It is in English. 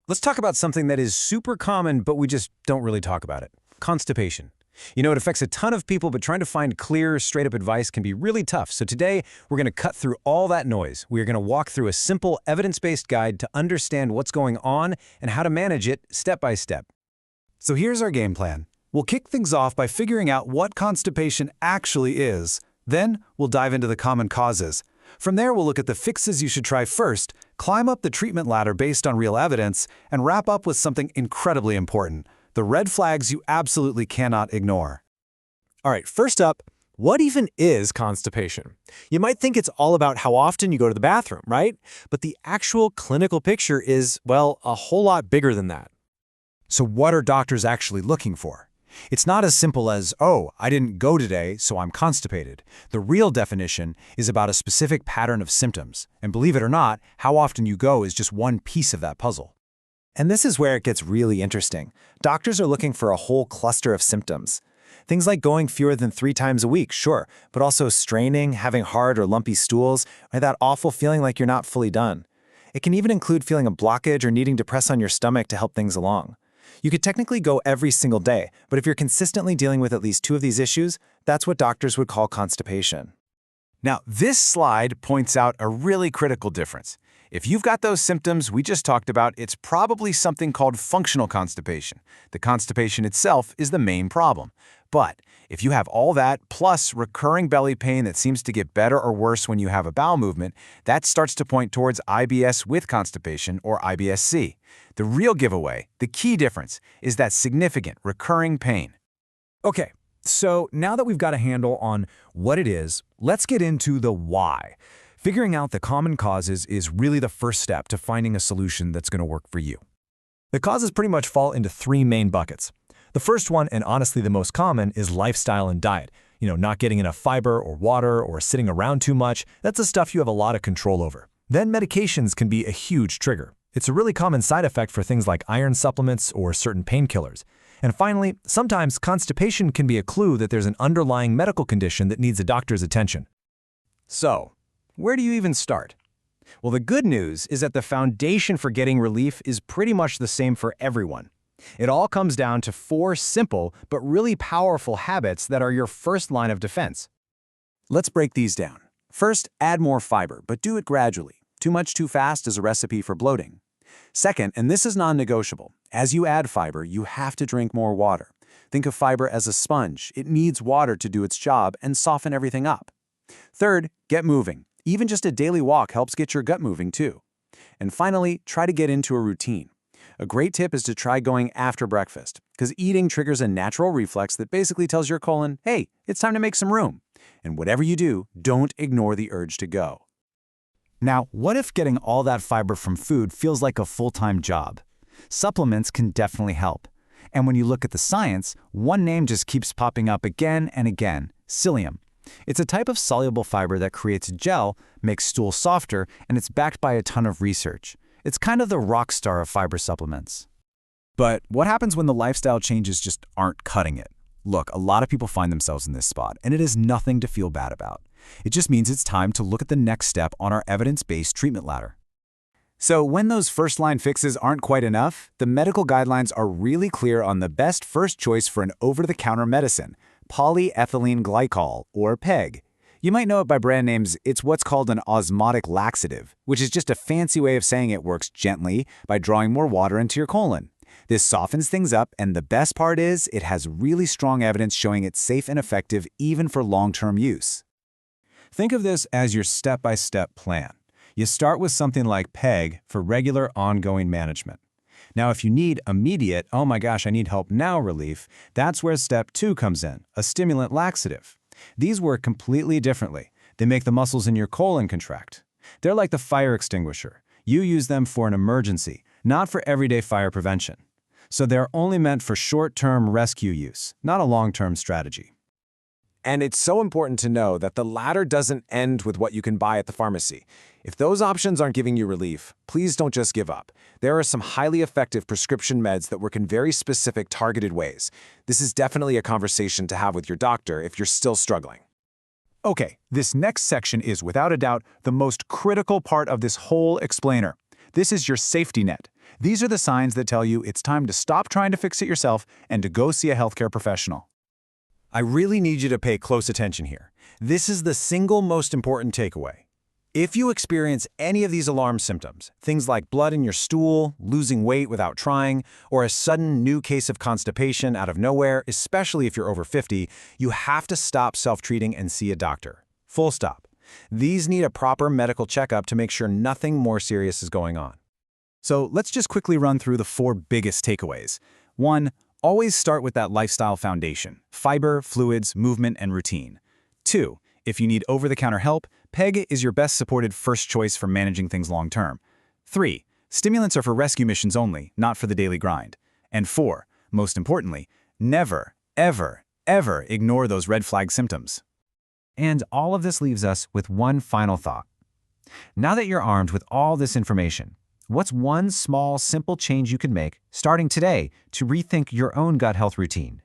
Let's talk about something that is super common, but we just don't really talk about it. Constipation. You know, it affects a ton of people, but trying to find clear, straight-up advice can be really tough. So today, we're going to cut through all that noise. We are going to walk through a simple, evidence-based guide to understand what's going on and how to manage it step by step. So here's our game plan. We'll kick things off by figuring out what constipation actually is. Then, we'll dive into the common causes. From there, we'll look at the fixes you should try first, climb up the treatment ladder based on real evidence, and wrap up with something incredibly important: the red flags you absolutely cannot ignore. All right, first up, what even is constipation? You might think it's all about how often you go to the bathroom, right? But the actual clinical picture is, well, a whole lot bigger than that. So what are doctors actually looking for? It's not as simple as, oh, I didn't go today, so I'm constipated. The real definition is about a specific pattern of symptoms. And believe it or not, how often you go is just one piece of that puzzle. And this is where it gets really interesting. Doctors are looking for a whole cluster of symptoms. Things like going fewer than 3 times a week, sure, but also straining, having hard or lumpy stools, or that awful feeling like you're not fully done. It can even include feeling a blockage or needing to press on your stomach to help things along. You could technically go every single day, but if you're consistently dealing with at least 2 of these issues, that's what doctors would call constipation. Now, this slide points out a really critical difference. If you've got those symptoms we just talked about, it's probably something called functional constipation. The constipation itself is the main problem. But if you have all that, plus recurring belly pain that seems to get better or worse when you have a bowel movement, that starts to point towards IBS with constipation, or IBS-C. The real giveaway, the key difference, is that significant recurring pain. Okay, so now that we've got a handle on what it is, let's get into the why. Figuring out the common causes is really the first step to finding a solution that's going to work for you. The causes pretty much fall into 3 main buckets. The first one, and honestly the most common, is lifestyle and diet. Not getting enough fiber or water or sitting around too much. That's the stuff you have a lot of control over. Then medications can be a huge trigger. It's a really common side effect for things like iron supplements or certain painkillers. And finally, sometimes constipation can be a clue that there's an underlying medical condition that needs a doctor's attention. So, where do you even start? Well, the good news is that the foundation for getting relief is pretty much the same for everyone. It all comes down to 4 simple but really powerful habits that are your first line of defense. Let's break these down. First, add more fiber, but do it gradually. Too much too fast is a recipe for bloating. Second, and this is non-negotiable, as you add fiber, you have to drink more water. Think of fiber as a sponge. It needs water to do its job and soften everything up. Third, get moving. Even just a daily walk helps get your gut moving too. And finally, try to get into a routine. A great tip is to try going after breakfast, because eating triggers a natural reflex that basically tells your colon, hey, it's time to make some room. And whatever you do, don't ignore the urge to go. Now, what if getting all that fiber from food feels like a full-time job? Supplements can definitely help. And when you look at the science, one name just keeps popping up again and again: psyllium. It's a type of soluble fiber that creates gel, makes stools softer, and it's backed by a ton of research. It's kind of the rock star of fiber supplements. But what happens when the lifestyle changes just aren't cutting it? Look, a lot of people find themselves in this spot, and it is nothing to feel bad about. It just means it's time to look at the next step on our evidence-based treatment ladder. So when those first-line fixes aren't quite enough, the medical guidelines are really clear on the best first choice for an over-the-counter medicine: polyethylene glycol, or PEG. You might know it by brand names. It's what's called an osmotic laxative, which is just a fancy way of saying it works gently by drawing more water into your colon. This softens things up, and the best part is it has really strong evidence showing it's safe and effective even for long-term use. Think of this as your step-by-step plan. You start with something like PEG for regular ongoing management. Now, if you need immediate, oh my gosh, I need help now relief, that's where step 2 comes in, a stimulant laxative. These work completely differently. They make the muscles in your colon contract. They're like the fire extinguisher. You use them for an emergency, not for everyday fire prevention. So they're only meant for short-term rescue use, not a long-term strategy. And it's so important to know that the ladder doesn't end with what you can buy at the pharmacy. If those options aren't giving you relief, please don't just give up. There are some highly effective prescription meds that work in very specific, targeted ways. This is definitely a conversation to have with your doctor if you're still struggling. Okay, this next section is without a doubt the most critical part of this whole explainer. This is your safety net. These are the signs that tell you it's time to stop trying to fix it yourself and to go see a healthcare professional. I really need you to pay close attention here. This is the single most important takeaway. If you experience any of these alarm symptoms, things like blood in your stool, losing weight without trying, or a sudden new case of constipation out of nowhere, especially if you're over 50, you have to stop self-treating and see a doctor. Full stop. These need a proper medical checkup to make sure nothing more serious is going on. So let's just quickly run through the 4 biggest takeaways. 1. Always start with that lifestyle foundation: fiber, fluids, movement, and routine. 2. If you need over-the-counter help, PEG is your best supported first choice for managing things long-term. 3. Stimulants are for rescue missions only, not for the daily grind. And 4. Most importantly, never, ever, ever ignore those red flag symptoms. And all of this leaves us with one final thought. Now that you're armed with all this information, what's one small, simple change you can make, starting today, to rethink your own gut health routine?